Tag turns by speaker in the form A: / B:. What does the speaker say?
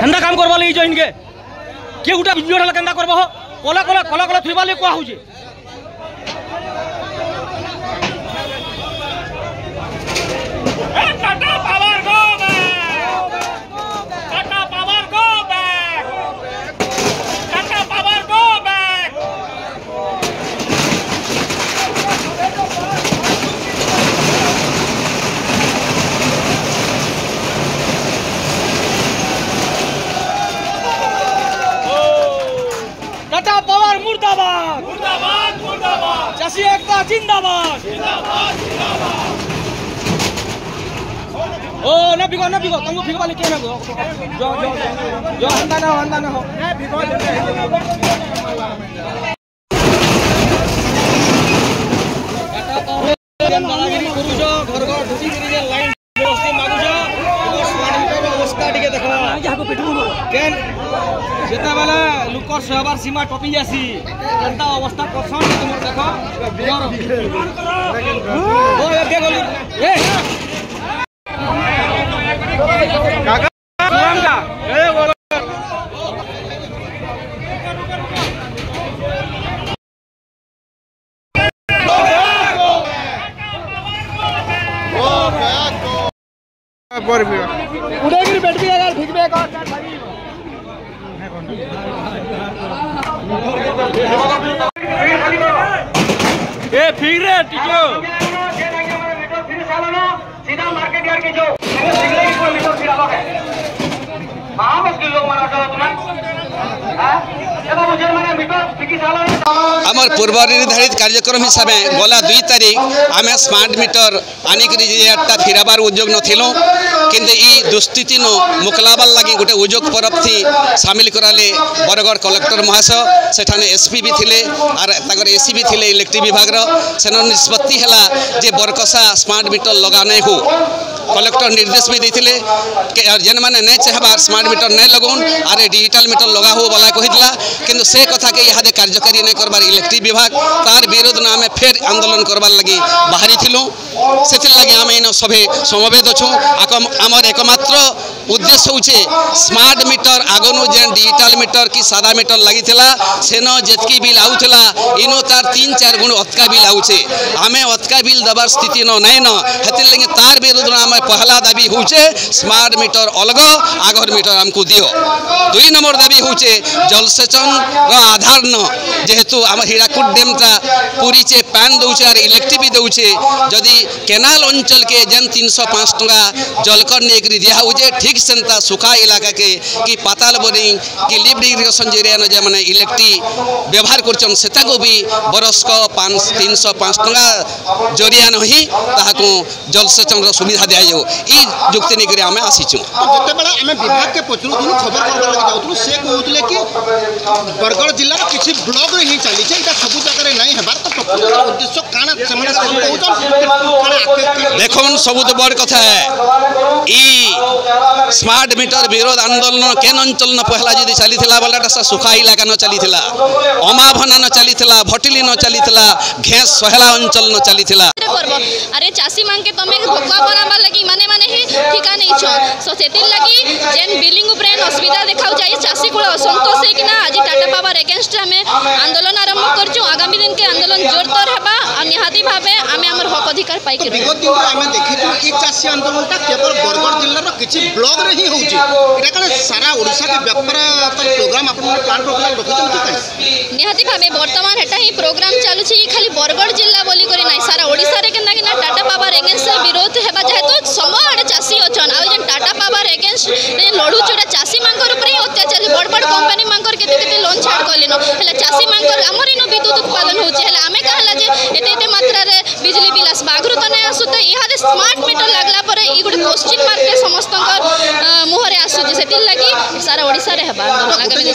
A: हेंदा काम करवा ले इनके किए गोटे बिजुली हल केन्दा करब कला कला कला कला थुइबा ले कह होजे टाटा पावर मुर्दाबाद मुर्दाबाद मुर्दाबाद चाषी एकता जिंदाबाद जिंदाबाद जिंदाबाद ओ न बिगो तुमको बिगो वाले के ना गो जो अंदा ना हो न बिगो टाटा पावर दादागिरी करूजो घर घर ढुसी करी जे लाइन व्यवस्था मागुजो स्मार्ट मीटर अवस्था टिके देखो यहां को पिटू केन जेता वाला लुकर सहबार सीमा टपी जासी जनता अवस्था करछन तुम देखो ओ ए गोली ए काका सुराम का ए बोलो
B: पर भी
A: उड़ेगी बैठ भी अगर ठीक में कर ए फिर रे टिको सीधा मार्केट यार्ड के जो सिंगल की कोई मीटर फिर आवा है वहां बस के लोग माना जाओ तुम हां देखो मुझे माने मीटर फिकी साला
C: आमर पूर्व निर्धारित कार्यक्रम हिसाब से गला 2 तारीख आम स्मार्ट मीटर आनिक फिराबार उद्योग नथिलो किंतु ई दुस्थिति नो मुकलाबार लगी गोटे उद्योग परब थी सामिल कराले बरगढ़ कलेक्टर महाशय सेठाने एसपी भी थिले और ताकर एसी भी थिले इलेक्ट्रिक विभाग सेन निष्पत्ति है जे बरकसा स्मार्ट मीटर लगाने हो कलेक्टर निर्देश भी देते जेन मैंने नहीं चाहबार स्मार्ट मीटर नहीं लगौन आरे डिजिटल मीटर लगा हो बोला कहीला किंतु से कथा के यहाँ कार्यकारी नहीं करबार इलेक्ट्रिक विभाग तार विरोध में आम फेर आंदोलन करबार लगी बाहरी थिलु से लगे आम इन सभे समवेत अच्छु आमर एकमात्र उद्देश्य होचे स्मार्ट मीटर आगनु जेन डिजिटल मीटर कि सादा मीटर लगी सेन जेतकी बिल आउला इनो तार 3-4 गुण अतका बिल आउचे आमे अतका बिल दबार स्थिति न नहीं न लगे तार विरोध में आम पहला दाबी होचे स्मार्ट मीटर अलग आगर मीटर आमको दियो 2 नंबर दाबी होचे जलसेचन आधार न जेहेतु आम हीराकुद डेम ता पूरी चे पान दौचे और इलेक्ट्रिक भी दौचे जदि केनाल अंचल के जेन 305 टका जलकर नहीं दिया होचे ठीक सेंता सुखा इलाका के कि पाताल बोरिंग कि लिफ्ट इरिगेशन जेरिया जे माने इलेक्ट्रिक व्यवहार करछन सेता को भी बरस को 305 टका जरिया नहीं ताहाको जलसेचन सुविधा दिया जाओ ई जुक्ति नहीं करे आमे आसीछु
B: जते बेला आमे विभाग के पचरु दुनु खबर करबा लगे जाउतु से कहउतले कि बरगढ़ जिल्ला किछि ब्लॉक रे ही चली छै एटा सब जगह रे नहीं हेबार तो उद्देश्य काना समान कहउछन
C: देखोन सब तो बड़ कथा है ई स्मार्ट मीटर विरोध आंदोलन केन अंचल न पहला जदी चली थिला बलाटा सुखा इलाका न चली थिला अमाभना न चली थिला भटिली न चली थिला घेस सहेला अंचल न चली थिला
D: अरे चासी मांग के तमे भोकवा बनाबा लगी माने ही ठिका नहीं छ सो सेतिल लगी जेन बिलिंग उपरे असुविधा देखाउ जाई चासी को असंतोष है कि ना आज टाटा पावर अगेंस्ट हमें आंदोलन आरंभ करछु आगामी दिन के आंदोलन जोरदार हेबा और निहाती भाबे हमें हमर हक अधिकार पाई के
B: विगत दिन रे हमें देखिछु ई चासी आंदोलनटा केवल बरगढ़ जिल्ला रो किछि ब्लॉक रे ही होउची एटा कने सारा ओडिसा के व्यापार प्रोग्राम अपन प्लान प्रोग्राम रखिछन कि
D: निहाती भाबे वर्तमान हेटा ही प्रोग्राम चालू छी खाली बरगढ़ जिल्ला बोली करी नाही सारा ओडिसा रे केना कि ना टाटा पावर अगेंस्ट विरोध हेबा जेहेतु समो आडे चासी अछन आ जेन टाटा पावर अगेंस्ट ने लड़ू छोड़ा चासी मांकर ऊपर ही अत्याचार बड़ बड़ कंपनी मांकर केते लोन छाड़ कलेन हला चासी मांकर हमर इनो विद्युत उत्पादन होचे हला हमें कहला जे एते मात्रा रे बिजली बिल आस बागरु त नै आसु त इहारे स्मार्ट मीटर लागला परे ई गुड क्वेश्चन मार्क के समस्त मुहरे आसु जे सेति लागि सारा ओडिसा रे हेबा आगामी